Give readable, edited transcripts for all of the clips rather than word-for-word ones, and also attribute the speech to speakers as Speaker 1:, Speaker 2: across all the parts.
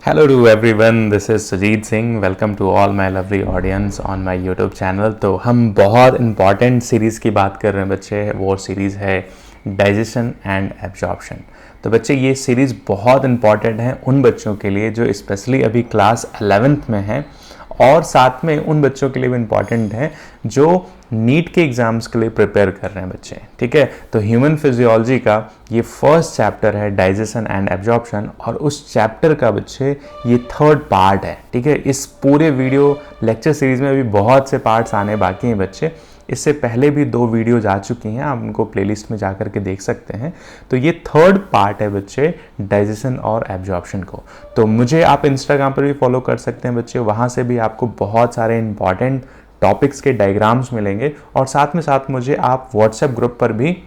Speaker 1: Hello to everyone, this is Sujeet Singh. Welcome to all my lovely audience on my YouTube channel. तो हम बहुत important series की बात कर रहे हैं बच्चे. वो सीरीज़ है डाइजेशन एंड एब्जॉर्प्शन. तो बच्चे ये सीरीज़ बहुत इंपॉर्टेंट है उन बच्चों के लिए जो स्पेशली अभी क्लास 11th में हैं, और साथ में उन बच्चों के लिए भी इम्पॉर्टेंट है जो नीट के एग्ज़ाम्स के लिए प्रिपेयर कर रहे हैं बच्चे. ठीक है, तो ह्यूमन फिजियोलॉजी का ये फर्स्ट चैप्टर है डाइजेशन एंड एब्जॉर्प्शन, और उस चैप्टर का बच्चे ये थर्ड पार्ट है. ठीक है, इस पूरे वीडियो लेक्चर सीरीज़ में अभी बहुत से पार्ट्स आने बाकी हैं बच्चे. इससे पहले भी 2 वीडियोज आ चुकी हैं, आप उनको प्लेलिस्ट में जा कर के देख सकते हैं. तो ये थर्ड पार्ट है बच्चे डाइजेशन और एब्जॉर्प्शन को. तो मुझे आप इंस्टाग्राम पर भी फॉलो कर सकते हैं बच्चे. वहाँ से भी आपको बहुत सारे इंपॉर्टेंट टॉपिक्स के डायग्राम्स मिलेंगे, और साथ में साथ मुझे आप व्हाट्सएप ग्रुप पर भी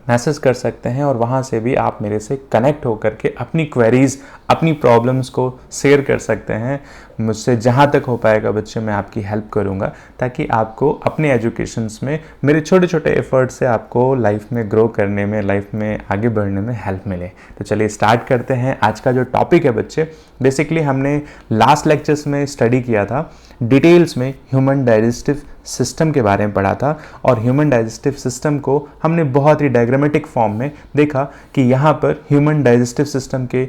Speaker 1: मैसेज कर सकते हैं, और वहाँ से भी आप मेरे से कनेक्ट होकर के अपनी क्वेरीज, अपनी प्रॉब्लम्स को शेयर कर सकते हैं. मुझसे जहाँ तक हो पाएगा बच्चे मैं आपकी हेल्प करूँगा, ताकि आपको अपने एजुकेशंस में मेरे छोटे छोटे एफर्ट से आपको लाइफ में ग्रो करने में, लाइफ में आगे बढ़ने में हेल्प मिले. तो चलिए स्टार्ट करते हैं. आज का जो टॉपिक है बच्चे, बेसिकली हमने लास्ट लेक्चर्स में स्टडी किया था, डिटेल्स में ह्यूमन डाइजेस्टिव सिस्टम के बारे में पढ़ा था. और ह्यूमन डाइजेस्टिव सिस्टम को हमने बहुत ही डायग्रामेटिक फॉर्म में देखा कि यहाँ पर ह्यूमन डाइजेस्टिव सिस्टम के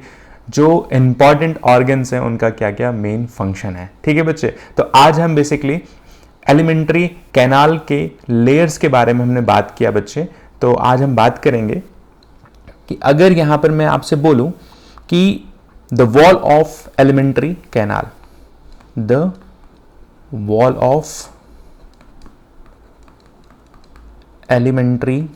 Speaker 1: जो इंपॉर्टेंट ऑर्गन्स हैं उनका क्या क्या मेन फंक्शन है. ठीक है बच्चे, तो आज हम बेसिकली एलिमेंट्री कैनाल के लेयर्स के बारे में हमने बात किया बच्चे. तो आज हम बात करेंगे कि अगर यहाँ पर मैं आपसे बोलूँ कि the wall of alimentary canal, the wall of alimentary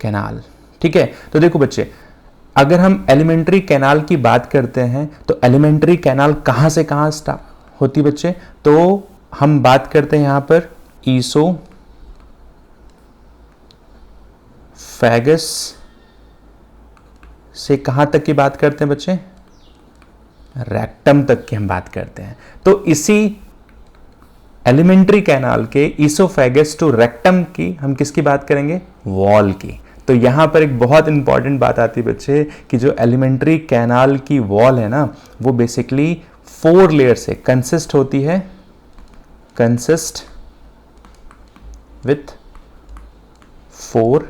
Speaker 1: canal. ठीक है, तो देखो बच्चे, अगर हम एलिमेंट्री कैनाल की बात करते हैं तो एलिमेंट्री कैनाल कहां से कहां स्टार्ट होती बच्चे. तो हम बात करते हैं यहां पर ईसोफेगस से कहां तक की बात करते हैं बच्चे, रेक्टम तक की हम बात करते हैं. तो इसी एलिमेंट्री कैनाल के ईसोफेगस टू रेक्टम की हम किसकी बात करेंगे, वॉल की. तो यहां पर एक बहुत इंपॉर्टेंट बात आती है बच्चे कि जो एलिमेंट्री कैनाल की वॉल है ना, वो बेसिकली 4 लेयर से कंसिस्ट होती है, कंसिस्ट विथ 4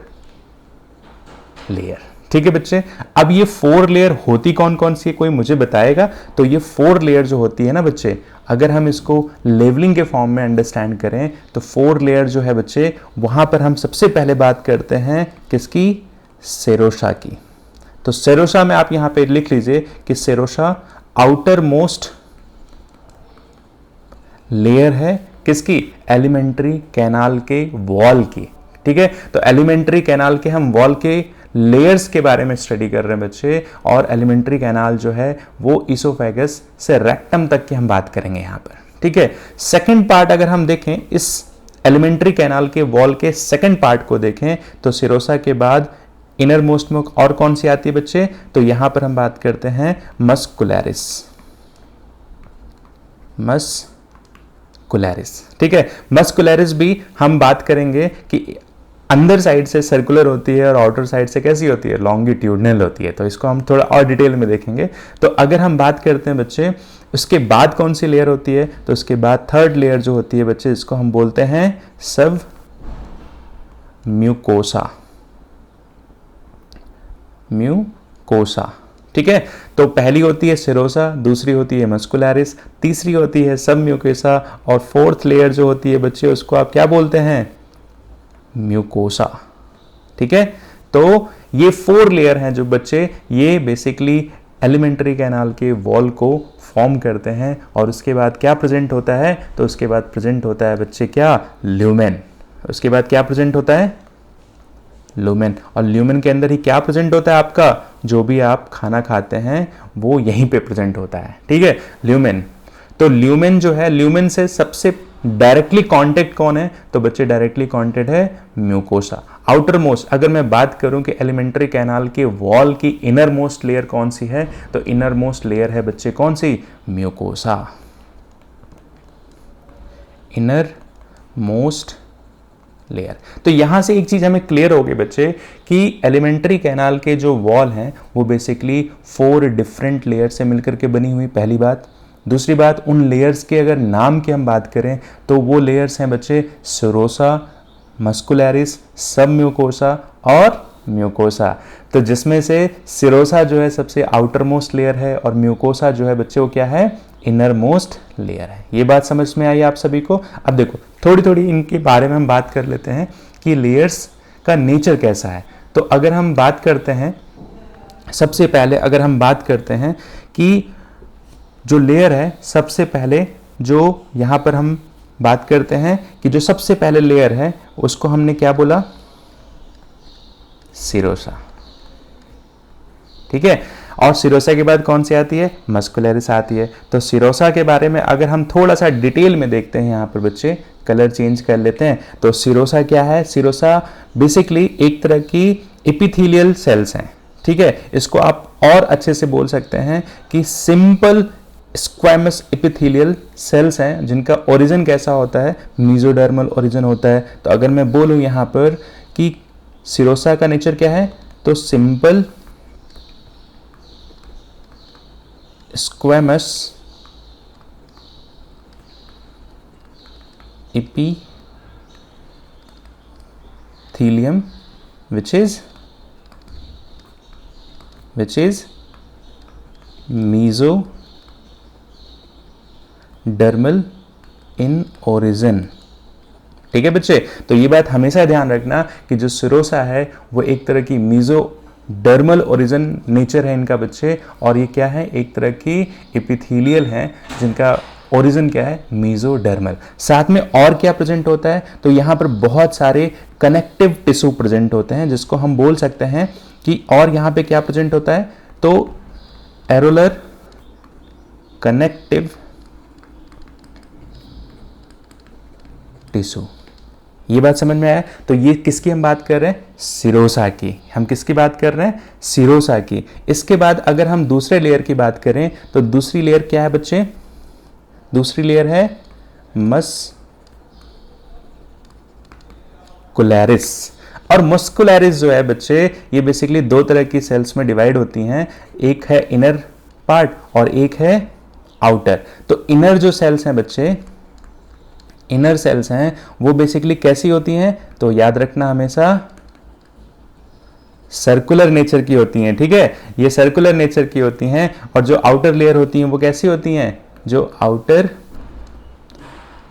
Speaker 1: लेयर. ठीक है बच्चे, अब ये 4 लेयर होती कौन कौन सी है, कोई मुझे बताएगा. तो ये 4 लेयर जो होती है ना बच्चे, अगर हम इसको लेवलिंग के फॉर्म में अंडरस्टैंड करें तो 4 लेयर जो है बच्चे, वहां पर हम सबसे पहले बात करते हैं किसकी, सेरोसा की. तो सेरोसा में आप यहां पे लिख लीजिए कि सेरोसा आउटर मोस्ट लेयर है किसकी, एलिमेंट्री कैनाल के वॉल की. ठीक है, तो एलिमेंट्री कैनाल के हम वॉल के लेयर्स के बारे में स्टडी कर रहे हैं बच्चे, और एलिमेंट्री कैनाल जो है वो ईसोफेगस से रेक्टम तक की हम बात करेंगे यहां पर. ठीक है, सेकंड पार्ट अगर हम देखें इस एलिमेंट्री कैनाल के वॉल के सेकंड पार्ट को देखें तो सेरोसा के बाद इनर मोस्ट में और कौन सी आती है बच्चे, तो यहां पर हम बात करते हैं मस्कुलरिस. ठीक है, मस्कुलरिस भी हम बात करेंगे कि अंदर साइड से सर्कुलर होती है और आउटर साइड से कैसी होती है, लॉन्गिट्यूडनल होती है. तो इसको हम थोड़ा और डिटेल में देखेंगे. तो अगर हम बात करते हैं बच्चे उसके बाद कौन सी लेयर होती है, तो उसके बाद थर्ड लेयर जो होती है बच्चे, इसको हम बोलते हैं सब म्यूकोसा. ठीक है, तो पहली होती है सेरोसा, दूसरी होती है मस्कुलरिस, तीसरी होती है सब म्यूकोसा, और फोर्थ लेयर जो होती है बच्चे उसको आप क्या बोलते हैं, म्यूकोसा. ठीक है, तो ये 4 लेयर हैं जो बच्चे ये बेसिकली एलिमेंट्री कैनाल के वॉल को फॉर्म करते हैं. और उसके बाद क्या प्रेजेंट होता है, तो उसके बाद प्रेजेंट होता है बच्चे क्या, ल्यूमेन. उसके बाद क्या प्रेजेंट होता है, ल्यूमेन. और ल्यूमेन के अंदर ही क्या प्रेजेंट होता है, आपका जो भी आप खाना खाते हैं वो यहीं पे प्रेजेंट होता है. ठीक है, ल्यूमेन. तो ल्यूमेन जो है, ल्यूमेन से सबसे डायरेक्टली कांटेक्ट कौन है, तो बच्चे डायरेक्टली कांटेक्ट है म्यूकोसा. आउटर मोस्ट अगर मैं बात करूं कि एलिमेंट्री कैनाल के वॉल की इनर मोस्ट लेयर कौन सी है, तो इनर मोस्ट लेयर है बच्चे कौन सी, म्यूकोसा. Inner most layer. तो यहाँ से एक चीज़ हमें क्लियर हो गई बच्चे कि एलिमेंट्री कैनाल के जो वॉल हैं वो बेसिकली 4 डिफरेंट लेयर से मिलकर के बनी हुई, पहली बात। दूसरी बात, उन लेयर्स के अगर नाम की हम बात करें तो वो लेयर्स हैं बच्चे सीरोसा, मस्कुलरिस, सब म्यूकोसा और म्यूकोसा। तो जिसमें से सीरोसा जो है सबसे आउटर मोस्ट लेयर है और म्यूकोसा जो है बच्चे वो क्या है, इनर मोस्ट लेयर है। ये बात समझ में आई आप सभी को। अब देखो थोड़ी थोड़ी इनके बारे में हम बात कर लेते हैं कि लेयर्स का नेचर कैसा है। तो अगर हम बात करते हैं, सबसे पहले अगर हम बात करते हैं कि जो लेयर है, सबसे पहले जो यहाँ पर हम बात करते हैं कि जो सबसे पहले लेयर है उसको हमने क्या बोला, सीरोसा, ठीक है। और सीरोसा के बाद कौन सी आती है, मस्कुलरिस आती है। तो सीरोसा के बारे में अगर हम थोड़ा सा डिटेल में देखते हैं, यहाँ पर बच्चे कलर चेंज कर लेते हैं। तो सीरोसा क्या है, सीरोसा बेसिकली एक तरह की एपिथेलियल सेल्स हैं, ठीक है। इसको आप और अच्छे से बोल सकते हैं कि सिंपल स्क्वैमस एपिथेलियल सेल्स हैं जिनका ओरिजिन कैसा होता है, मेसोडर्मल ओरिजिन होता है। तो अगर मैं बोलूँ यहाँ पर कि सीरोसा का नेचर क्या है, तो simple squamous epithelium which is mesodermal in origin, ठीक है बच्चे। तो ये बात हमेशा ध्यान रखना कि जो सीरोसा है वो एक तरह की मेसोडर्मल ओरिजिन नेचर है इनका बच्चे, और ये क्या है, एक तरह की एपिथेलियल है जिनका ओरिजिन क्या है, मेसोडर्मल। साथ में और क्या प्रेजेंट होता है, तो यहाँ पर बहुत सारे कनेक्टिव टिश्यू प्रेजेंट होते हैं जिसको हम बोल सकते हैं कि, और यहाँ पे क्या प्रेजेंट होता है, तो एरोलर कनेक्टिव टिश्यू। ये बात समझ में आया। तो ये किसकी हम बात कर रहे हैं, सीरोसा की। हम किसकी बात कर रहे हैं, सीरोसा की। इसके बाद अगर हम दूसरे लेयर की बात करें तो दूसरी लेयर क्या है बच्चे, दूसरी लेयर है मस्कुलरिस। और मस्कुलरिस जो है बच्चे ये बेसिकली 2 तरह की सेल्स में डिवाइड होती हैं, एक है इनर पार्ट और एक है आउटर। तो इनर जो सेल्स हैं बच्चे, इनर सेल्स हैं वो बेसिकली कैसी होती हैं, तो याद रखना हमेशा सर्कुलर नेचर की होती हैं, ठीक है। ये सर्कुलर नेचर की होती हैं। और जो आउटर लेयर होती हैं वो कैसी होती हैं, जो आउटर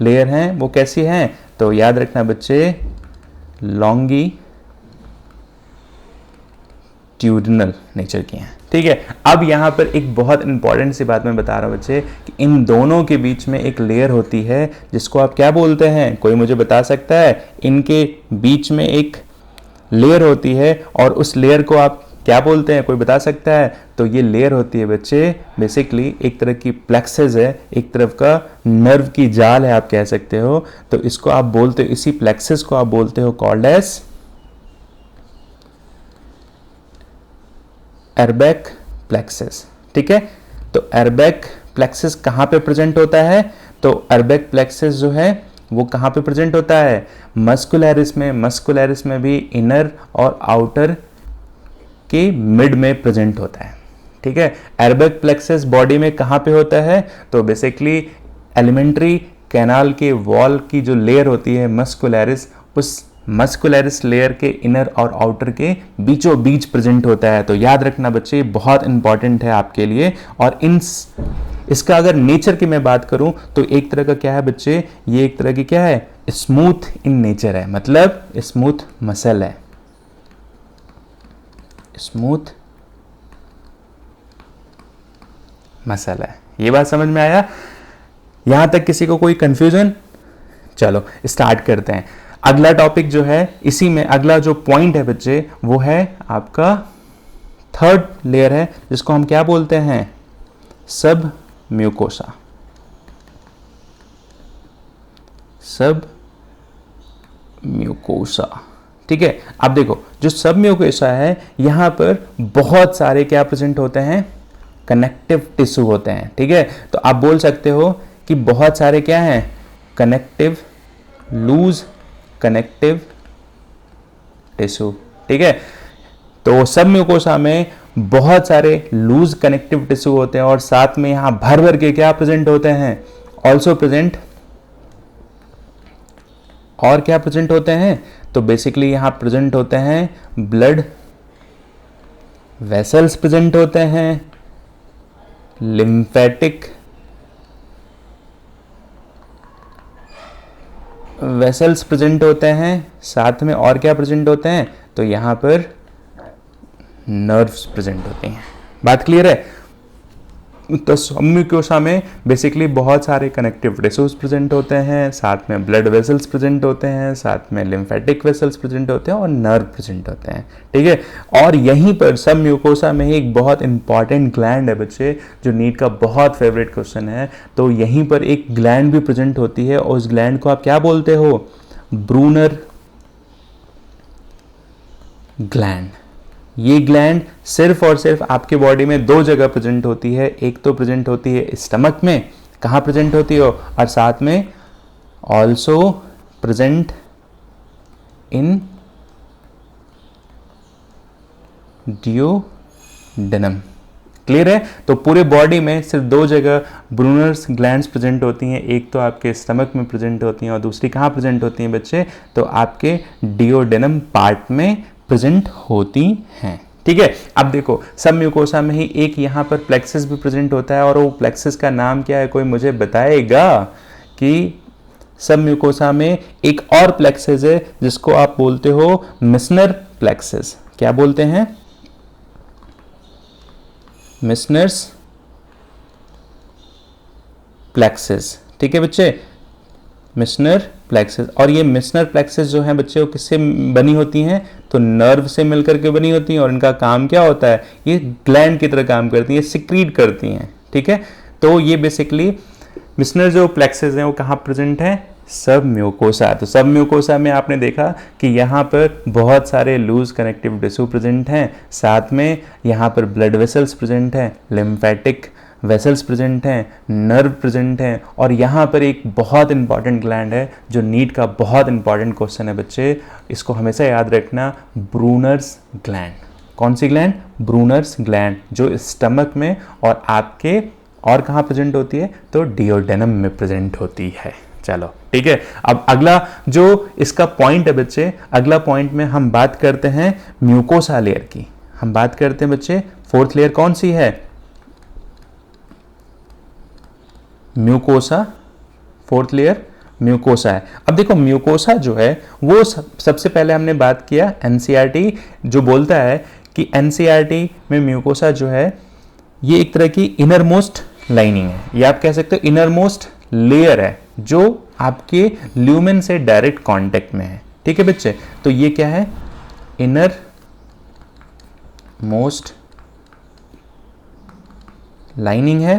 Speaker 1: लेयर हैं वो कैसी हैं, तो याद रखना बच्चे लॉन्गिट्यूडिनल नेचर की हैं, ठीक है। अब यहां पर एक बहुत इंपॉर्टेंट सी बात मैं बता रहा हूं बच्चे कि इन दोनों के बीच में एक लेयर होती है जिसको आप क्या बोलते हैं, कोई मुझे बता सकता है। इनके बीच में एक लेयर होती है और उस लेयर को आप क्या बोलते हैं, कोई बता सकता है। तो ये लेयर होती है बच्चे बेसिकली एक तरह की प्लेक्सेस है, एक तरफ का नर्व की जाल है आप कह सकते हो। तो इसको आप बोलते हो, इसी प्लेक्सेस को आप बोलते हो कॉल्ड एज एर्बैक प्लेक्सेस, ठीक है। तो एर्बैक प्लेक्सेस कहाँ पे प्रेजेंट होता है, तो एर्बैक प्लेक्सेस जो है वो कहाँ पे प्रेजेंट होता है, मस्कुलरिस में। मस्कुलरिस में भी इनर और आउटर के मिड में प्रेजेंट होता है, ठीक है। एर्बैक प्लेक्सेस बॉडी में कहाँ पे होता है, तो बेसिकली एलिमेंट्री कैनाल के वॉल की जो लेयर होती है मस्कुलरिस, उस मस्कुलरिस लेयर के इनर और आउटर के बीचों बीच प्रेजेंट होता है। तो याद रखना बच्चे बहुत इंपॉर्टेंट है आपके लिए। और इसका अगर नेचर की मैं बात करूं तो एक तरह का क्या है बच्चे, ये एक तरह की क्या है, स्मूथ इन नेचर है, मतलब स्मूथ मसल है, स्मूथ मसल है। ये बात समझ में आया, यहां तक किसी को कोई कंफ्यूजन? चलो स्टार्ट करते हैं। अगला टॉपिक जो है, इसी में अगला जो पॉइंट है बच्चे वो है आपका थर्ड लेयर है जिसको हम क्या बोलते हैं, सब म्यूकोसा। सब म्यूकोसा, ठीक है। अब देखो जो सब म्यूकोसा है यहां पर बहुत सारे क्या प्रेजेंट होते हैं, कनेक्टिव टिश्यू होते हैं, ठीक है। तो आप बोल सकते हो कि बहुत सारे क्या हैं, कनेक्टिव, लूज कनेक्टिव टिश्यू, ठीक है। तो सब म्यूकोसा में बहुत सारे लूज कनेक्टिव टिश्यू होते हैं और साथ में यहां भर भर के क्या प्रेजेंट होते हैं, ऑल्सो प्रेजेंट, और क्या प्रेजेंट होते हैं, तो बेसिकली यहां प्रेजेंट होते हैं ब्लड वेसल्स प्रेजेंट होते हैं, लिम्फेटिक वेसल्स प्रेजेंट होते हैं, साथ में और क्या प्रेजेंट होते हैं, तो यहां पर नर्व्स प्रेजेंट होती हैं। बात क्लियर है। तो म्यूकोसा में बेसिकली बहुत सारे कनेक्टिव टिश्यूज प्रेजेंट होते हैं, साथ में ब्लड वेसल्स प्रेजेंट होते हैं, साथ में लिम्फेटिक वेसल्स प्रेजेंट होते हैं और नर्व प्रेजेंट होते हैं, ठीक है। और यहीं पर सब म्यूकोसा में ही एक बहुत इंपॉर्टेंट ग्लैंड है बच्चे, जो नीट का बहुत फेवरेट क्वेश्चन है। तो यहीं पर एक ग्लैंड भी प्रेजेंट होती है और उस ग्लैंड को आप क्या बोलते हो, ब्रूनर ग्लैंड। ये ग्लैंड सिर्फ और सिर्फ आपके बॉडी में दो जगह प्रेजेंट होती है, एक तो प्रेजेंट होती है स्टमक में, कहाँ प्रेजेंट होती है, और साथ में ऑल्सो प्रेजेंट इन डियोडेनम। क्लियर है। तो पूरे बॉडी में सिर्फ दो जगह ब्रूनर्स ग्लैंड्स प्रेजेंट होती हैं, एक तो आपके स्टमक में प्रेजेंट होती हैं और दूसरी कहाँ प्रेजेंट होती हैं बच्चे, तो आपके डियोडेनम पार्ट में प्रेजेंट होती हैं, ठीक है। अब देखो सब म्यूकोसा में ही एक यहाँ पर प्लेक्सस भी प्रेजेंट होता है, और वो प्लेक्सस का नाम क्या है, कोई मुझे बताएगा कि सब म्यूकोसा में एक और प्लेक्सस है जिसको आप बोलते हो मिसनर प्लेक्सस। क्या बोलते हैं, मिसनर्स प्लेक्सस, ठीक है बच्चे, मिसनर प्लेक्सस। और ये मिसनर प्लेक्सस जो है बच्चे वो किससे बनी होती हैं, तो नर्व से मिलकर के बनी होती हैं, और इनका काम क्या होता है, ये ग्लैंड की तरह काम करती हैं, सिक्रीट करती हैं, ठीक है। तो ये बेसिकली मिसनर जो प्लेक्सस हैं वो कहाँ प्रेजेंट है, सब म्यूकोसा। तो सब म्यूकोसा में आपने देखा कि यहाँ पर बहुत सारे लूज कनेक्टिव टिश्यू प्रेजेंट हैं, साथ में यहाँ पर ब्लड वेसल्स प्रेजेंट हैं, लिम्फेटिक वेसल्स प्रेजेंट हैं, नर्व प्रेजेंट हैं, और यहाँ पर एक बहुत इंपॉर्टेंट ग्लैंड है जो नीट का बहुत इंपॉर्टेंट क्वेश्चन है बच्चे, इसको हमेशा याद रखना, ब्रूनर्स ग्लैंड। कौन सी ग्लैंड, ब्रूनर्स ग्लैंड, जो स्टमक में और आपके और कहाँ प्रेजेंट होती है, तो डियोडेनम में प्रेजेंट होती है। चलो ठीक है। अब अगला जो इसका पॉइंट है बच्चे, अगला पॉइंट में हम बात करते हैं म्यूकोसा लेयर की। हम बात करते हैं बच्चे फोर्थ लेयर कौन सी है, म्यूकोसा। फोर्थ लेयर म्यूकोसा है। अब देखो म्यूकोसा जो है वो सबसे पहले हमने बात किया एनसीईआरटी जो बोलता है कि एनसीईआरटी में म्यूकोसा जो है ये एक तरह की इनर मोस्ट लाइनिंग है, या आप कह सकते हो इनर मोस्ट लेयर है जो आपके ल्यूमेन से डायरेक्ट कांटेक्ट में है। ठीक है बच्चे, तो ये क्या है, इनर मोस्ट लाइनिंग है।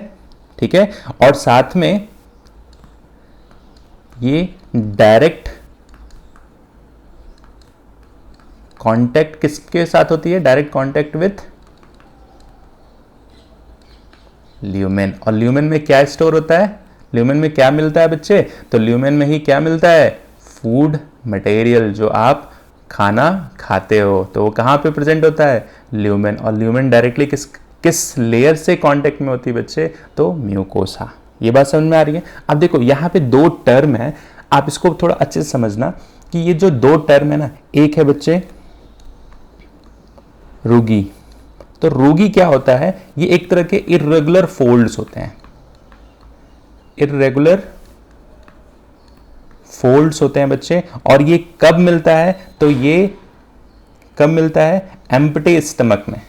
Speaker 1: ठीक है, और साथ में ये डायरेक्ट कांटेक्ट किसके साथ होती है, डायरेक्ट कांटेक्ट विथ ल्यूमेन। और ल्यूमेन में क्या स्टोर होता है, ल्यूमेन में क्या मिलता है बच्चे, तो ल्यूमेन में ही क्या मिलता है, फूड मटेरियल, जो आप खाना खाते हो तो वो कहाँ पे प्रेजेंट होता है, ल्यूमेन। और ल्यूमेन डायरेक्टली किस लेयर से कांटेक्ट में होती है बच्चे, तो म्यूकोसा। ये बात समझ में आ रही है। अब देखो यहाँ पे दो टर्म है, आप इसको थोड़ा अच्छे से समझना कि ये जो दो टर्म है ना, एक है बच्चे रूगी। तो रूगी क्या होता है, ये एक तरह के इर्रेगुलर फोल्ड्स होते हैं, इर्रेगुलर फोल्ड्स होते हैं बच्चे। और ये कब मिलता है, तो ये कब मिलता है, एम्प्टी स्टमक में।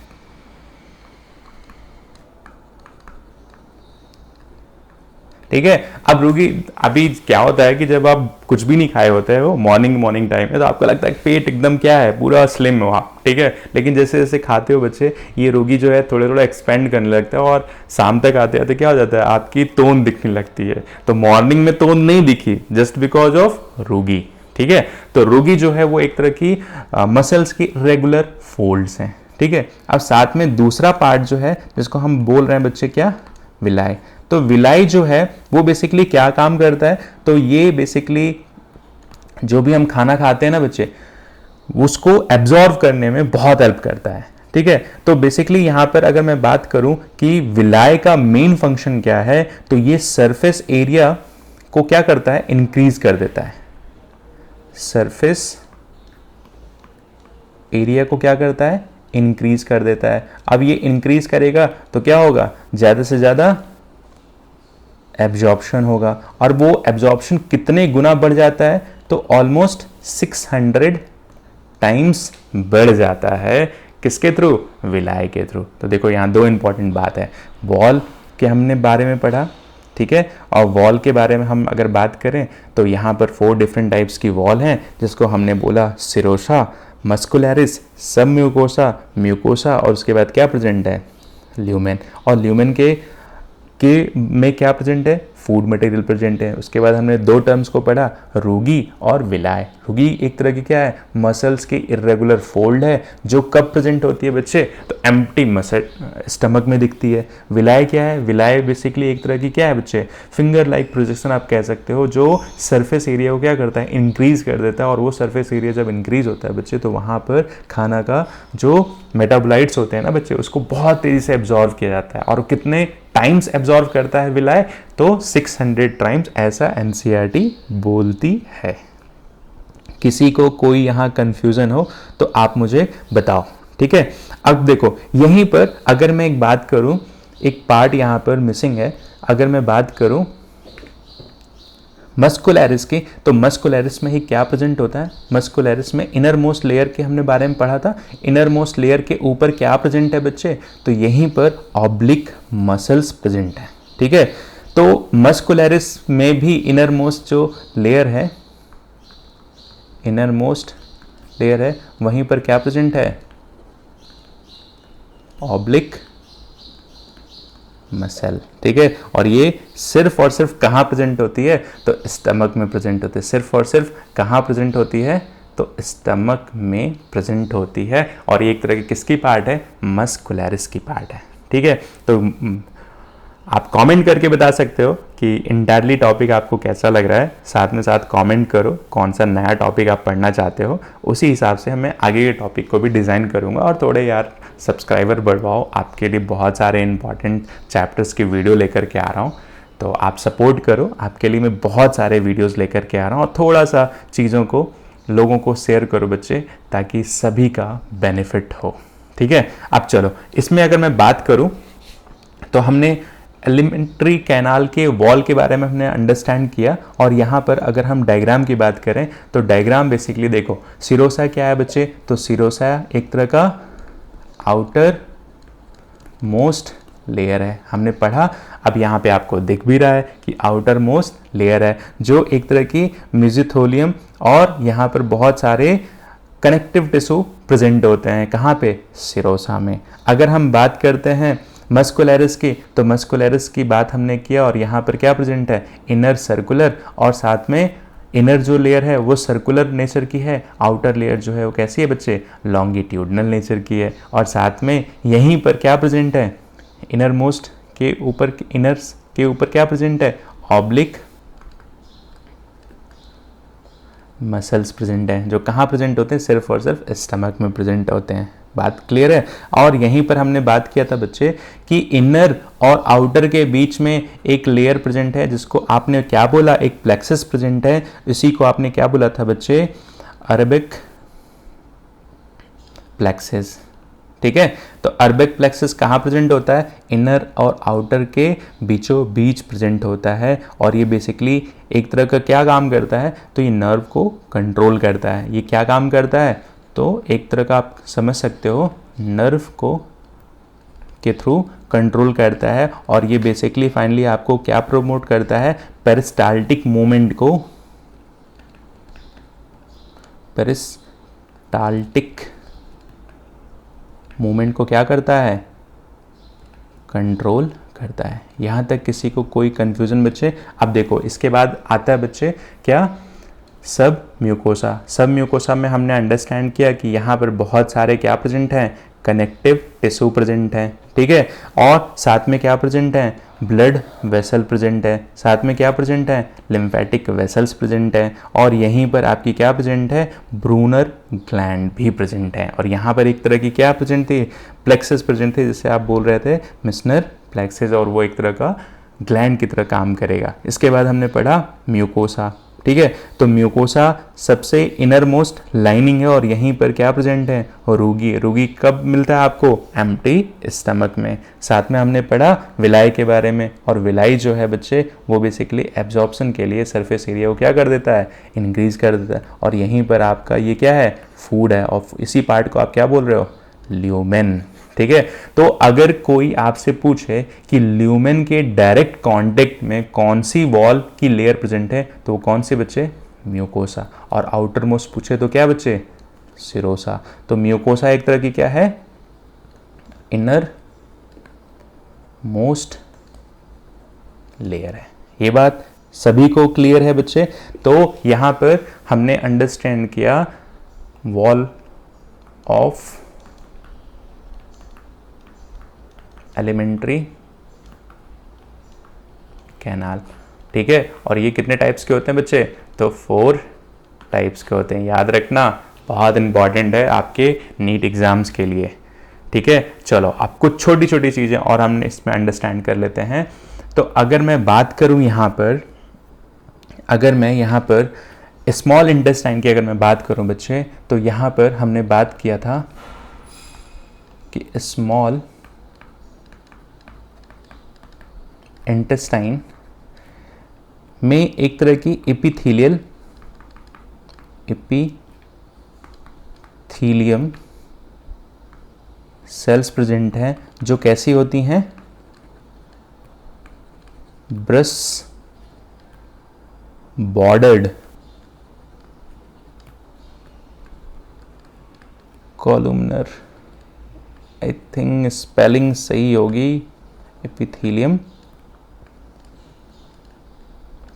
Speaker 1: ठीक है, अब रूगी अभी क्या होता है कि जब आप कुछ भी नहीं खाए होते हो मॉर्निंग टाइम में, तो आपको लगता है कि पेट एकदम क्या है, पूरा स्लिम हुआ। ठीक है, लेकिन जैसे जैसे खाते हो बच्चे, ये रोगी जो है थोड़ा थोड़ा एक्सपेंड करने लगता है, और शाम तक आते आते क्या हो जाता है, आपकी तोन दिखने लगती है। तो मॉर्निंग में तोन नहीं दिखी जस्ट बिकॉज ऑफ रोगी। ठीक है, तो रोगी जो है वो एक तरह की मसल्स की रेगुलर फोल्ड्स हैं। ठीक है, अब साथ में दूसरा पार्ट जो है जिसको हम बोल रहे हैं बच्चे क्या, विलाई। तो विलाई जो है वो बेसिकली क्या काम करता है, तो ये बेसिकली जो भी हम खाना खाते हैं ना बच्चे, उसको एब्जॉर्व करने में बहुत हेल्प करता है। ठीक है, तो बेसिकली यहां पर अगर मैं बात करूं कि विलाय का मेन फंक्शन क्या है, तो ये सरफेस एरिया को क्या करता है, इंक्रीज कर देता है। सरफेस एरिया को क्या करता है, इंक्रीज कर देता है। अब ये इंक्रीज करेगा तो क्या होगा, ज्यादा से ज्यादा एब्जॉर्प्शन होगा, और वो एब्जॉर्प्शन कितने गुना बढ़ जाता है, तो ऑलमोस्ट 600 टाइम्स बढ़ जाता है। किसके थ्रू, विलाय के थ्रू। तो देखो यहाँ दो इंपॉर्टेंट बात है, वॉल के हमने बारे में पढ़ा, ठीक है, और वॉल के बारे में हम अगर बात करें तो यहाँ पर 4 डिफरेंट टाइप्स की वॉल हैं, जिसको हमने बोला सिरोसा, मस्कुलरिस, सब म्यूकोसा, म्यूकोसा, और उसके बाद क्या प्रेजेंट है, ल्यूमेन। और ल्यूमेन के में क्या प्रेजेंट है, फूड मटेरियल प्रेजेंट है। उसके बाद हमने 2 टर्म्स को पढ़ा, रुगी और विलाय। रुगी एक तरह की क्या है, मसल्स की इरेगुलर फोल्ड है, जो कब प्रेजेंट होती है बच्चे, तो एम्प्टी मसल स्टमक में दिखती है। विलाय क्या है, विलाय बेसिकली एक तरह की क्या है बच्चे, फिंगर लाइक प्रोजेक्शन आप कह सकते हो, जो सरफेस एरिया को क्या करता है, इंक्रीज कर देता है। और वो सरफेस एरिया जब इंक्रीज होता है बच्चे, तो वहाँ पर खाना का जो मेटाबोलाइट्स होते हैं ना बच्चे, उसको बहुत तेजी से एब्जॉर्व किया जाता है। और कितने टाइम्स एब्जॉर्व करता है विलाय, तो 600 टाइम्स, ऐसा एनसीईआरटी बोलती है। किसी को कोई यहां कंफ्यूजन हो तो आप मुझे बताओ, ठीक है। अब देखो यहीं पर अगर मैं एक बात करूं, एक पार्ट यहां पर मिसिंग है। अगर मैं बात करूं मस्कुलरिस की, तो मस्कुलरिस में ही क्या प्रेजेंट होता है, मस्कुलरिस में इनर मोस्ट लेयर के हमने बारे में पढ़ा था। इनर मोस्ट लेयर के ऊपर क्या प्रेजेंट है बच्चे, तो यहीं पर ऑब्लिक मसल्स प्रेजेंट है, ठीक है। तो मस्कुलरिस में भी इनर मोस्ट जो लेयर है, इनर मोस्ट लेयर है, वहीं पर क्या प्रेजेंट है, ऑब्लिक मसल, ठीक है। और ये सिर्फ और सिर्फ कहाँ प्रेजेंट होती है, तो स्टमक में प्रेजेंट होती है। सिर्फ और सिर्फ कहाँ प्रेजेंट होती है, तो स्टमक में प्रेजेंट होती है। और ये एक तरह की किसकी पार्ट है, मस्कुलरिस की पार्ट है, ठीक है। तो आप कमेंट करके बता सकते हो कि इंटायरली टॉपिक आपको कैसा लग रहा है। साथ में साथ कमेंट करो कौन सा नया टॉपिक आप पढ़ना चाहते हो, उसी हिसाब से मैं आगे के टॉपिक को भी डिज़ाइन करूँगा। और थोड़े यार सब्सक्राइबर बढ़वाओ, आपके लिए बहुत सारे इंपॉर्टेंट चैप्टर्स की वीडियो लेकर के आ रहा हूँ, तो आप सपोर्ट करो। आपके लिए मैं बहुत सारे वीडियोज़ लेकर के आ रहा हूँ, और थोड़ा सा चीज़ों को लोगों को शेयर करो बच्चे, ताकि सभी का बेनिफिट हो, ठीक है। अब चलो इसमें अगर मैं बात करूँ, तो हमने एलिमेंट्री कैनाल के वॉल के बारे में हमने अंडरस्टैंड किया। और यहाँ पर अगर हम डायग्राम की बात करें, तो डायग्राम बेसिकली देखो, सिरोसा क्या है बच्चे, तो सिरोसा एक तरह का आउटर मोस्ट लेयर है, हमने पढ़ा। अब यहाँ पे आपको दिख भी रहा है कि आउटर मोस्ट लेयर है, जो एक तरह की मेसोथेलियम, और यहाँ पर बहुत सारे कनेक्टिव टिश्यू प्रेजेंट होते हैं, कहाँ पे, सिरोसा में। अगर हम बात करते हैं मस्कुलरिस की, तो मस्कुलरिस की बात हमने किया, और यहाँ पर क्या प्रेजेंट है, इनर सर्कुलर, और साथ में इनर जो लेयर है वो सर्कुलर नेचर की है, आउटर लेयर जो है वो कैसी है बच्चे, लॉन्गिट्यूडनल नेचर की है। और साथ में यहीं पर क्या प्रेजेंट है, इनर मोस्ट के ऊपर, इनर्स के ऊपर क्या प्रेजेंट है, ऑब्लिक मसल्स प्रेजेंट हैं, जो कहाँ प्रेजेंट होते हैं, सिर्फ और सिर्फ स्टमक में प्रेजेंट होते हैं। बात क्लियर है। और यहीं पर हमने बात किया था बच्चे कि इनर और आउटर के बीच में एक लेयर प्रेजेंट है, जिसको आपने क्या बोला, एक प्लेक्सस प्रेजेंट है। इसी को आपने क्या बोला था बच्चे, अरबिक प्लेक्सस, ठीक है। तो अरबिक प्लेक्सस कहाँ प्रेजेंट होता है, इनर और आउटर के बीचों बीच प्रेजेंट होता है। और ये बेसिकली एक तरह का क्या काम करता है, तो ये नर्व को कंट्रोल करता है। ये क्या काम करता है, तो एक तरह का आप समझ सकते हो, नर्व को के थ्रू कंट्रोल करता है। और ये बेसिकली फाइनली आपको क्या प्रमोट करता है, पेरिस्टाल्टिक मूवमेंट को, पेरिस्टाल्टिक मूवमेंट को क्या करता है, कंट्रोल करता है। यहाँ तक किसी को कोई कंफ्यूजन बच्चे। अब देखो इसके बाद आता है बच्चे क्या, सब म्यूकोसा। सब म्यूकोसा में हमने अंडरस्टैंड किया कि यहाँ पर बहुत सारे क्या प्रेजेंट हैं, कनेक्टिव टिश्यू प्रेजेंट है, ठीक है। और साथ में क्या प्रेजेंट है, ब्लड वेसल प्रेजेंट है, साथ में क्या प्रेजेंट है, लिम्फेटिक वेसल्स प्रेजेंट है, और यहीं पर आपकी क्या प्रेजेंट है, ब्रूनर ग्लैंड भी प्रेजेंट है। और यहाँ पर एक तरह की क्या प्रेजेंट थी, प्लेक्सस प्रेजेंट थे, जिससे आप बोल रहे थे मिशनर प्लेक्सस, और वो एक तरह का ग्लैंड की तरह काम करेगा। इसके बाद हमने पढ़ा म्यूकोसा, ठीक है। तो म्यूकोसा सबसे इनर मोस्ट लाइनिंग है, और यहीं पर क्या प्रेजेंट है, और रूगी। रूगी कब मिलता है आपको, एम्प्टी स्टमक में। साथ में हमने पढ़ा विलाई के बारे में, और विलाई जो है बच्चे वो बेसिकली एब्जॉर्प्शन के लिए सरफेस एरिया को क्या कर देता है, इंक्रीज कर देता है। और यहीं पर आपका ये क्या है, फूड है, और इसी पार्ट को आप क्या बोल रहे हो, ल्यूमेन, ठीक है। तो अगर कोई आपसे पूछे कि ल्यूमेन के डायरेक्ट कांटेक्ट में कौन सी वॉल की लेयर प्रेजेंट है, तो वो कौन से बच्चे, म्यूकोसा। और आउटर मोस्ट पूछे तो क्या बच्चे, सिरोसा। तो म्यूकोसा एक तरह की क्या है, इनर मोस्ट लेयर है। ये बात सभी को क्लियर है बच्चे। तो यहां पर हमने अंडरस्टैंड किया वॉल ऑफ एलिमेंट्री कैनाल, ठीक है। और ये कितने टाइप्स के होते हैं बच्चे, तो 4 टाइप्स के होते हैं। याद रखना, बहुत इंपॉर्टेंट है आपके नीट एग्जाम्स के लिए, ठीक है। चलो अब कुछ छोटी छोटी चीज़ें और हमने इसमें अंडरस्टैंड कर लेते हैं। तो अगर मैं बात करूं यहाँ पर, अगर मैं यहाँ पर स्मॉल इंटेस्टाइन की अगर मैं बात करूं बच्चे, तो यहाँ पर हमने बात किया था कि स्मॉल इंटेस्टाइन में एक तरह की एपिथेलियम सेल्स प्रेजेंट हैं, जो कैसी होती हैं, brush bordered columnar, I think spelling सही होगी, एपिथेलियम,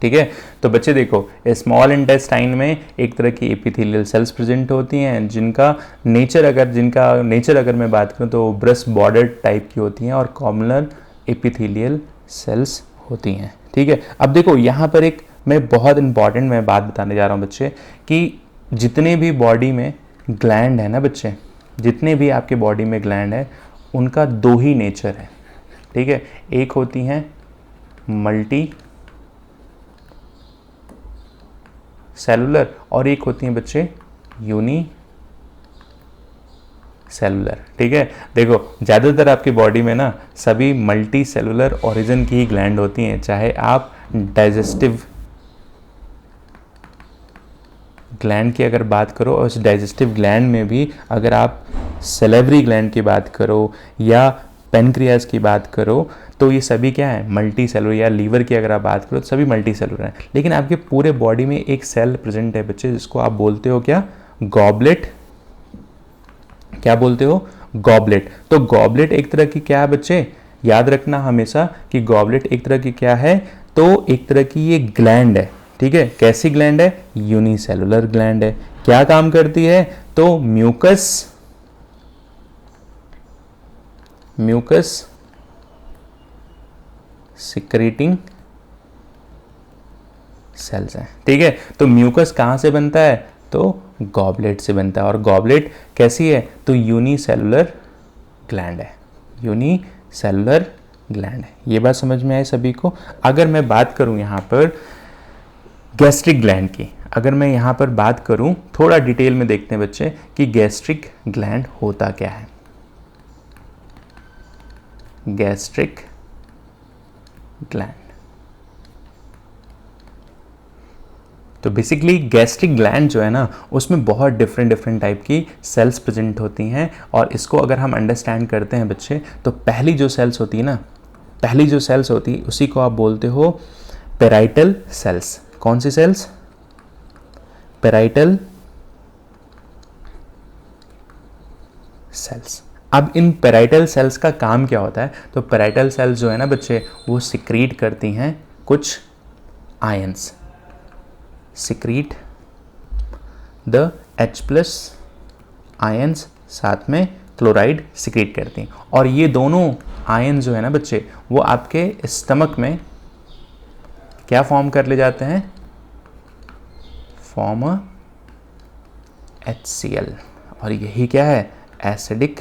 Speaker 1: ठीक है। तो बच्चे देखो, स्मॉल इंटेस्टाइन में एक तरह की एपिथेलियल सेल्स प्रेजेंट होती हैं, जिनका नेचर अगर मैं बात करूं तो ब्रश बॉर्डर टाइप की होती हैं, और कॉलुमनर एपिथेलियल सेल्स होती हैं, ठीक है। अब देखो यहाँ पर एक मैं बहुत इंपॉर्टेंट मैं बात बताने जा रहा हूँ बच्चे, कि जितने भी बॉडी में ग्लैंड है ना बच्चे, जितने भी आपके बॉडी में ग्लैंड है, उनका 2 ही नेचर है, ठीक है। एक होती हैं मल्टी सेलुलर, और एक होती हैं बच्चे यूनी सेलुलर, ठीक है। देखो ज़्यादातर आपकी बॉडी में ना सभी मल्टी सेलुलर ओरिजिन की ही ग्लैंड होती हैं, चाहे आप डाइजेस्टिव ग्लैंड की अगर बात करो, और उस डाइजेस्टिव ग्लैंड में भी अगर आप सेलेवरी ग्लैंड की बात करो या पेनक्रियाज की बात करो, तो ये सभी क्या है, मल्टी सेलुलर। या लीवर की अगर आप बात करो तो सभी मल्टी सेलुलर हैं। लेकिन आपके पूरे बॉडी में एक सेल प्रेजेंट है बच्चे, जिसको आप बोलते हो क्या, गॉबलेट। क्या बोलते हो, गॉबलेट। तो गॉबलेट एक तरह की क्या है बच्चे, याद रखना हमेशा कि गॉबलेट एक तरह की क्या है, तो एक तरह की ये ग्लैंड है, ठीक है। कैसी ग्लैंड है, यूनिसेलुलर ग्लैंड है। क्या काम करती है, तो म्यूकस सिक्रेटिंग सेल्स हैं, ठीक है। तो म्यूकस कहाँ से बनता है, तो गॉबलेट से बनता है। और गॉबलेट कैसी है, तो यूनिसेलुलर ग्लैंड है, यूनिसेलुलर ग्लैंड है। ये बात समझ में आई सभी को। अगर मैं बात करूं यहाँ पर गैस्ट्रिक ग्लैंड की, अगर मैं यहाँ पर बात करूं, थोड़ा डिटेल में देखते हैं बच्चे कि गैस्ट्रिक ग्लैंड होता क्या है। गैस्ट्रिक ग्लैंड, तो बेसिकली गैस्ट्रिक ग्लैंड जो है ना, उसमें बहुत डिफरेंट टाइप की सेल्स प्रेजेंट होती हैं। और इसको अगर हम अंडरस्टैंड करते हैं बच्चे, तो पहली जो सेल्स होती है ना, पहली जो सेल्स होती है उसी को आप बोलते हो पेराइटल सेल्स। कौन सी सेल्स, पेराइटल सेल्स। अब इन पेराइटल सेल्स का काम क्या होता है, तो पेराइटल सेल्स जो है ना बच्चे, वो सिक्रीट करती हैं कुछ ions, secrete the H+ ions, साथ में क्लोराइड सिक्रेट करती हैं। और ये दोनों आयन जो है ना बच्चे, वो आपके स्टमक में क्या फॉर्म कर ले जाते हैं, फॉर्म HCl, और यही क्या है, एसिडिक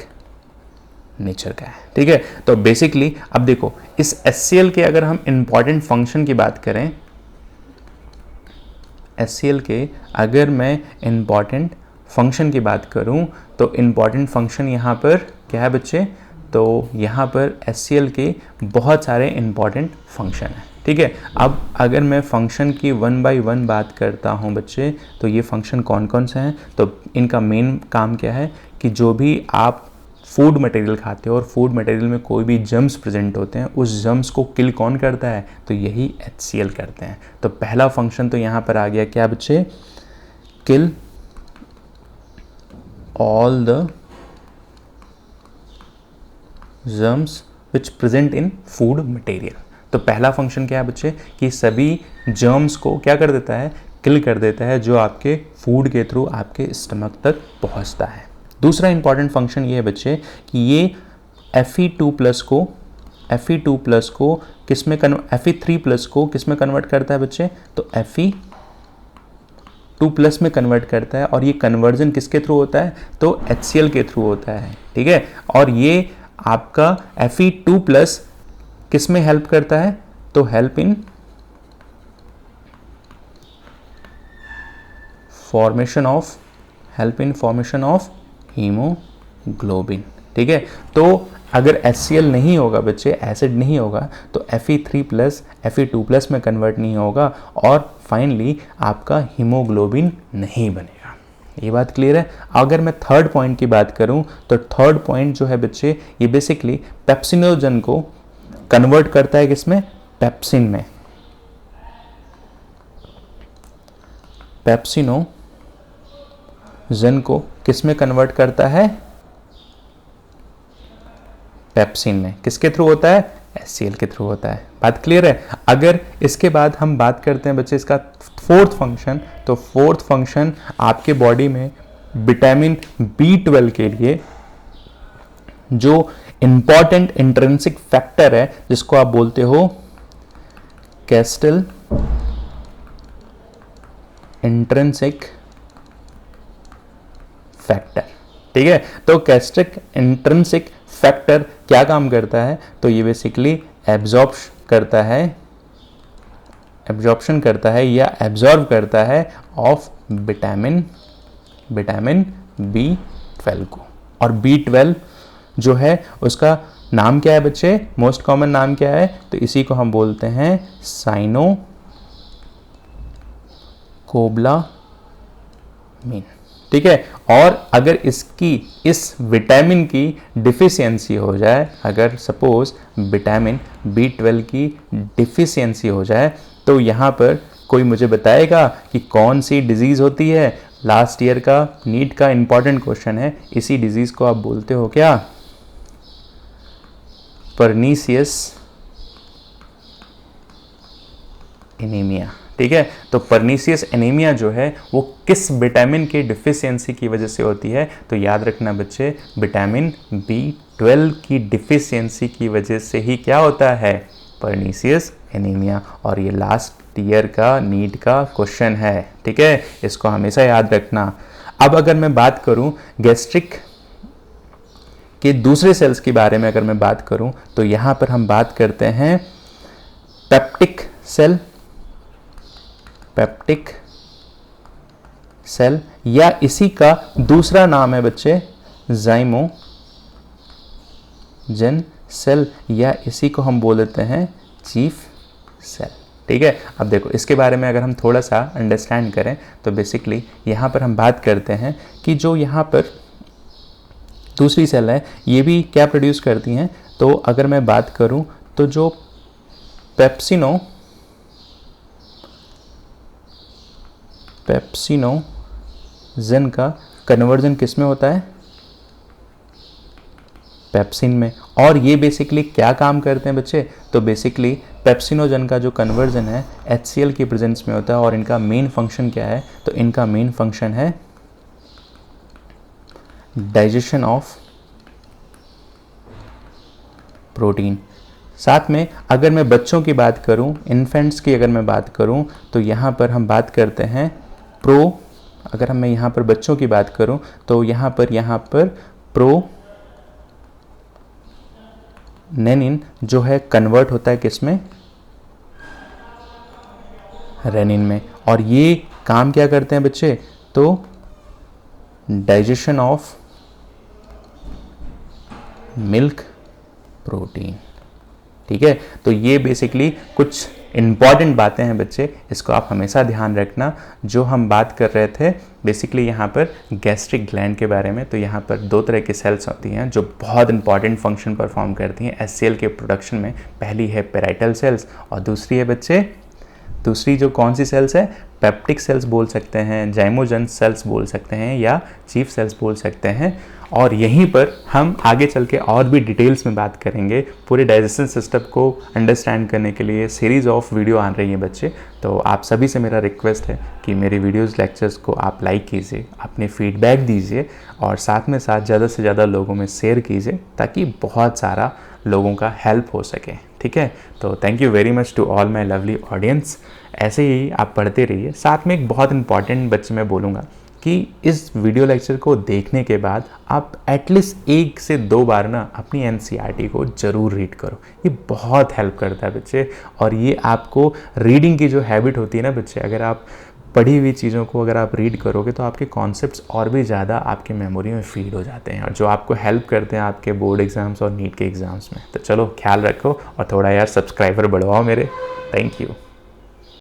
Speaker 1: नेचर का है। ठीक है, तो बेसिकली अब देखो इस HCl के अगर हम इंपॉर्टेंट फंक्शन की बात करें, HCl के अगर मैं इंपॉर्टेंट फंक्शन की बात करूं तो इंपॉर्टेंट फंक्शन यहाँ पर क्या है बच्चे, तो यहाँ पर HCl के बहुत सारे इंपॉर्टेंट फंक्शन हैं। ठीक है, अब अगर मैं फंक्शन की 1 बाय 1 बात करता हूँ बच्चे, तो ये फंक्शन कौन कौन से हैं, तो इनका मेन काम क्या है कि जो भी आप फूड मटेरियल खाते हो और फूड मटेरियल में कोई भी जर्म्स प्रेजेंट होते हैं, उस जर्म्स को किल कौन करता है, तो यही HCl करते हैं। तो पहला फंक्शन तो यहाँ पर आ गया क्या बच्चे, kill all the germs which present in food material. तो पहला फंक्शन क्या है बच्चे, कि सभी जर्म्स को क्या कर देता है, किल कर देता है, जो आपके फूड के थ्रू आपके स्टमक तक पहुंचता है। दूसरा इंपॉर्टेंट फंक्शन ये है बच्चे कि ये Fe2+ को किस में Fe3+ को किस में कन्वर्ट करता है बच्चे, तो Fe2+ में कन्वर्ट करता है। और ये कन्वर्जन किसके थ्रू होता है, तो HCl के थ्रू होता है। ठीक है, और ये आपका Fe2+ किस में हेल्प करता है, तो help in formation of haemoglobin. ठीक है, तो अगर HCl नहीं होगा बच्चे, एसिड नहीं होगा, तो Fe3+ Fe2+ में कन्वर्ट नहीं होगा और फाइनली आपका हीमोग्लोबिन नहीं बनेगा। ये बात क्लियर है। अगर मैं थर्ड पॉइंट की बात करूं, तो थर्ड पॉइंट जो है बच्चे, ये बेसिकली पेप्सिनोजन को कन्वर्ट करता है किसमें, पेप्सिन में। पेप्सिनोजन को किस में कन्वर्ट करता है, पेप्सिन में। किसके थ्रू होता है, HCl के थ्रू होता है। बात क्लियर है। अगर इसके बाद हम बात करते हैं बच्चे इसका फोर्थ फंक्शन, तो फोर्थ फंक्शन आपके बॉडी में विटामिन B12 के लिए जो इंपॉर्टेंट इंट्रिंसिक फैक्टर है, जिसको आप बोलते हो कैस्टल इंट्रिंसिक फैक्टर। ठीक है, तो कैस्टिक इंट्रिंसिक फैक्टर क्या काम करता है, तो ये बेसिकली एब्जॉर्प्शन करता है या एब्जॉर्ब करता है ऑफ विटामिन B12 को। और B12 जो है उसका नाम क्या है बच्चे, मोस्ट कॉमन नाम क्या है, तो इसी को हम बोलते हैं साइनोकोबालामिन। ठीक है, और अगर इस विटामिन की डिफिशियंसी हो जाए, अगर सपोज विटामिन B12 की डिफिशियंसी हो जाए, तो यहाँ पर कोई मुझे बताएगा कि कौन सी डिजीज़ होती है। लास्ट ईयर का नीट का इंपॉर्टेंट क्वेश्चन है। इसी डिजीज़ को आप बोलते हो क्या, पर्नीशियस एनीमिया। ठीक है, तो पर्नीशियस एनीमिया जो है वो किस विटामिन की डिफिशियंसी की वजह से होती है, तो याद रखना बच्चे, विटामिन B12 की डिफिशियंसी की वजह से ही क्या होता है, पर्नीशियस एनीमिया। और ये लास्ट ईयर का नीट का क्वेश्चन है। ठीक है, इसको हमेशा याद रखना। अब अगर मैं बात करूं गैस्ट्रिक के दूसरे सेल्स के बारे में, अगर मैं बात करूं, तो यहां पर हम बात करते हैं पेप्टिक सेल, या इसी का दूसरा नाम है बच्चे जाइमोजन सेल, या इसी को हम बोल देते हैं चीफ सेल। ठीक है, अब देखो इसके बारे में अगर हम थोड़ा सा अंडरस्टैंड करें, तो बेसिकली यहाँ पर हम बात करते हैं कि जो यहाँ पर दूसरी सेल है, ये भी क्या प्रोड्यूस करती हैं। तो अगर मैं बात करूं, तो जो पेप्सिनोजन का कन्वर्जन किस में होता है, पेप्सिन में। और ये बेसिकली क्या काम करते हैं बच्चे, तो बेसिकली पेप्सिनोजन का जो कन्वर्जन है HCl की प्रेजेंस में होता है। और इनका मेन फंक्शन क्या है, तो इनका मेन फंक्शन है डाइजेशन ऑफ प्रोटीन। साथ में अगर मैं बच्चों की बात करूं, इन्फेंट्स की अगर मैं बात करूं, तो यहाँ पर हम बात करते हैं अगर मैं यहाँ पर बच्चों की बात करूं तो यहाँ पर प्रोनेनिन जो है कन्वर्ट होता है किसमें, रेनिन में। और ये काम क्या करते हैं बच्चे, तो डाइजेशन ऑफ मिल्क प्रोटीन। ठीक है, तो ये बेसिकली कुछ इंपॉर्टेंट बातें हैं बच्चे, इसको आप हमेशा ध्यान रखना। जो हम बात कर रहे थे बेसिकली यहाँ पर गैस्ट्रिक ग्लैंड के बारे में, तो यहाँ पर 2 तरह की सेल्स होती हैं जो बहुत इंपॉर्टेंट फंक्शन परफॉर्म करती हैं HCl के प्रोडक्शन में। पहली है पेराइटल सेल्स और दूसरी है बच्चे, दूसरी जो कौन सी सेल्स है, पेप्टिक सेल्स बोल सकते हैं, जाइमोजन सेल्स बोल सकते हैं या चीफ सेल्स बोल सकते हैं। और यहीं पर हम आगे चल के और भी डिटेल्स में बात करेंगे। पूरे डाइजेशन सिस्टम को अंडरस्टैंड करने के लिए सीरीज़ ऑफ वीडियो आ रही है बच्चे, तो आप सभी से मेरा रिक्वेस्ट है कि मेरे वीडियोस लेक्चर्स को आप लाइक कीजिए, अपने फीडबैक दीजिए और साथ में साथ ज़्यादा से ज़्यादा लोगों में शेयर कीजिए ताकि बहुत सारा लोगों का हेल्प हो सके। ठीक है, तो thank you very much to all my lovely audience. ऐसे ही आप पढ़ते रहिए। साथ में एक बहुत इंपॉर्टेंट बच्चे मैं बोलूँगा कि इस वीडियो लेक्चर को देखने के बाद आप एटलीस्ट 1 से 2 बार ना अपनी NCERT को ज़रूर रीड करो। ये बहुत हेल्प करता है बच्चे, और ये आपको रीडिंग की जो हैबिट होती है ना बच्चे, अगर आप पढ़ी हुई चीज़ों को अगर आप रीड करोगे तो आपके कॉन्सेप्ट्स और भी ज़्यादा आपके मेमोरी में फीड हो जाते हैं और जो आपको हेल्प करते हैं आपके बोर्ड एग्ज़ाम्स और नीट के एग्ज़ाम्स में। तो चलो ख्याल रखो और थोड़ा यार सब्सक्राइबर बढ़वाओ मेरे। Thank you.